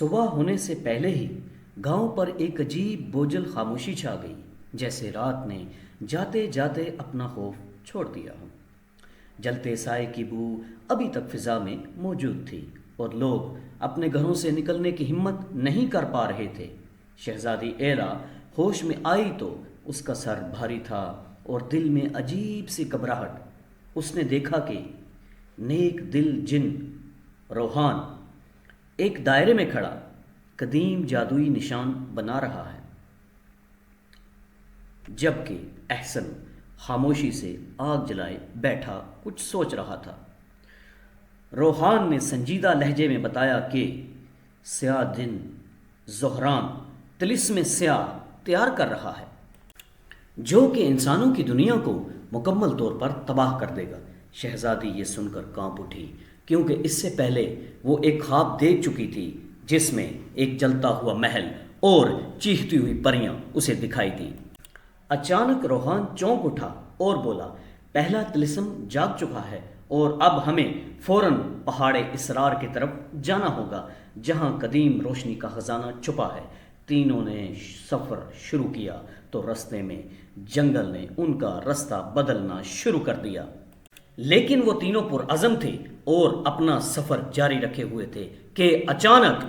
صبح ہونے سے پہلے ہی گاؤں پر ایک عجیب بوجھل خاموشی چھا گئی، جیسے رات نے جاتے جاتے اپنا خوف چھوڑ دیا ہو۔ جلتے سائے کی بو ابھی تک فضا میں موجود تھی اور لوگ اپنے گھروں سے نکلنے کی ہمت نہیں کر پا رہے تھے۔ شہزادی ایلا ہوش میں آئی تو اس کا سر بھاری تھا اور دل میں عجیب سی گھبراہٹ۔ اس نے دیکھا کہ نیک دل جن روحان ایک دائرے میں کھڑا قدیم جادوئی نشان بنا رہا ہے، جبکہ احسن خاموشی سے آگ جلائے بیٹھا کچھ سوچ رہا تھا۔ روحان نے سنجیدہ لہجے میں بتایا کہ سیاہ دن زہران طلسم سیاہ تیار کر رہا ہے، جو کہ انسانوں کی دنیا کو مکمل طور پر تباہ کر دے گا۔ شہزادی یہ سن کر کانپ اٹھی، کیونکہ اس سے پہلے وہ ایک خواب دیکھ چکی تھی جس میں ایک جلتا ہوا محل اور چیختی ہوئی پریاں اسے دکھائی دیں۔ اچانک روحان چونک اٹھا اور بولا، پہلا طلسم جاگ چکا ہے اور اب ہمیں فوراً پہاڑ اسرار کی طرف جانا ہوگا، جہاں قدیم روشنی کا خزانہ چھپا ہے۔ تینوں نے سفر شروع کیا تو رستے میں جنگل نے ان کا رستہ بدلنا شروع کر دیا، لیکن وہ تینوں پرعزم تھے اور اپنا سفر جاری رکھے ہوئے تھے کہ اچانک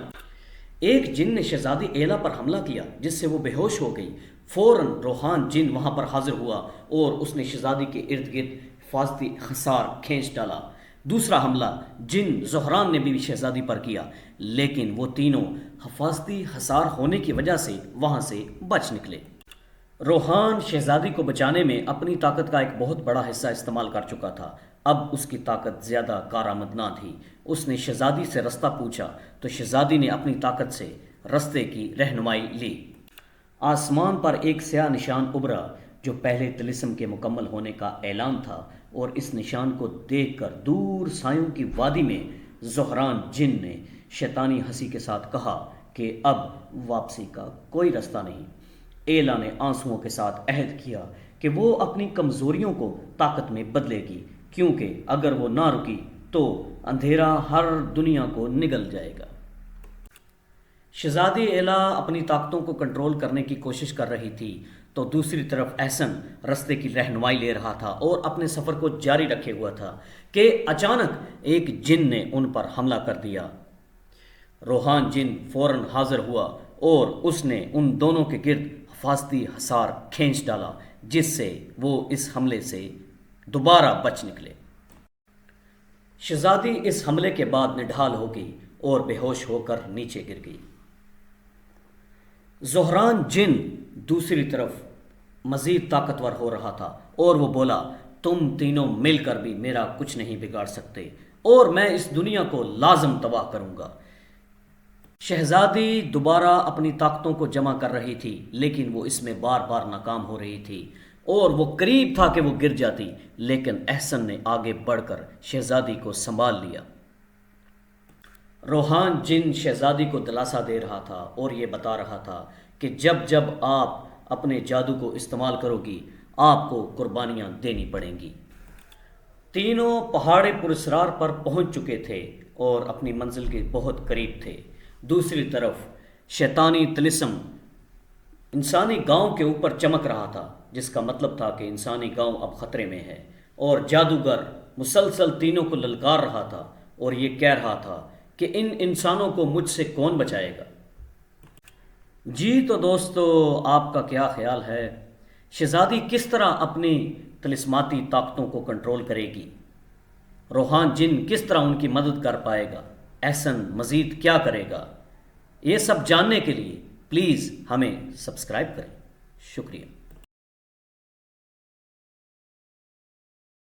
ایک جن نے شہزادی ایلا پر حملہ کیا، جس سے وہ بے ہوش ہو گئی۔ فوراً روحان جن وہاں پر حاضر ہوا اور اس نے شہزادی کے ارد گرد حفاظتی حصار کھینچ ڈالا۔ دوسرا حملہ جن زہران نے بھی شہزادی پر کیا، لیکن وہ تینوں حفاظتی حصار ہونے کی وجہ سے وہاں سے بچ نکلے۔ روحان شہزادی کو بچانے میں اپنی طاقت کا ایک بہت بڑا حصہ استعمال کر چکا تھا۔ اب اس کی طاقت زیادہ کارآمد نہ تھی۔ اس نے شہزادی سے رستہ پوچھا تو شہزادی نے اپنی طاقت سے رستے کی رہنمائی لی۔ آسمان پر ایک سیاہ نشان ابھرا جو پہلے طلسم کے مکمل ہونے کا اعلان تھا، اور اس نشان کو دیکھ کر دور سایوں کی وادی میں زہران جن نے شیطانی ہنسی کے ساتھ کہا کہ اب واپسی کا کوئی رستہ نہیں۔ ایلا نے آنسوؤں کے ساتھ عہد کیا کہ وہ اپنی کمزوریوں کو طاقت میں بدلے گی، کیونکہ اگر وہ نہ رکی تو اندھیرا ہر دنیا کو نگل جائے گا۔ شہزادی ایلا اپنی طاقتوں کو کنٹرول کرنے کی کوشش کر رہی تھی تو دوسری طرف احسن رستے کی رہنمائی لے رہا تھا اور اپنے سفر کو جاری رکھے ہوا تھا کہ اچانک ایک جن نے ان پر حملہ کر دیا۔ روحان جن فوراً حاضر ہوا اور اس نے ان دونوں کے گرد حفاظتی حصار کھینچ ڈالا، جس سے وہ اس حملے سے دوبارہ بچ نکلے۔ شہزادی اس حملے کے بعد نڈھال ہو گئی اور بے ہوش ہو کر نیچے گر گئی۔ زہران جن دوسری طرف مزید طاقتور ہو رہا تھا اور وہ بولا، تم تینوں مل کر بھی میرا کچھ نہیں بگاڑ سکتے اور میں اس دنیا کو لازم تباہ کروں گا۔ شہزادی دوبارہ اپنی طاقتوں کو جمع کر رہی تھی، لیکن وہ اس میں بار بار ناکام ہو رہی تھی اور وہ قریب تھا کہ وہ گر جاتی، لیکن احسن نے آگے بڑھ کر شہزادی کو سنبھال لیا۔ روحان جن شہزادی کو دلاسا دے رہا تھا اور یہ بتا رہا تھا کہ جب جب آپ اپنے جادو کو استعمال کرو گی، آپ کو قربانیاں دینی پڑیں گی۔ تینوں پہاڑ پراسرار پر پہنچ چکے تھے اور اپنی منزل کے بہت قریب تھے۔ دوسری طرف شیطانی طلسم انسانی گاؤں کے اوپر چمک رہا تھا، جس کا مطلب تھا کہ انسانی گاؤں اب خطرے میں ہے، اور جادوگر مسلسل تینوں کو للکار رہا تھا اور یہ کہہ رہا تھا کہ ان انسانوں کو مجھ سے کون بچائے گا۔ جی تو دوستو، آپ کا کیا خیال ہے؟ شہزادی کس طرح اپنی طلسماتی طاقتوں کو کنٹرول کرے گی؟ روحان جن کس طرح ان کی مدد کر پائے گا؟ احسن مزید کیا کرے گا؟ یہ سب جاننے کے لیے پلیز ہمیں سبسکرائب کریں۔ شکریہ۔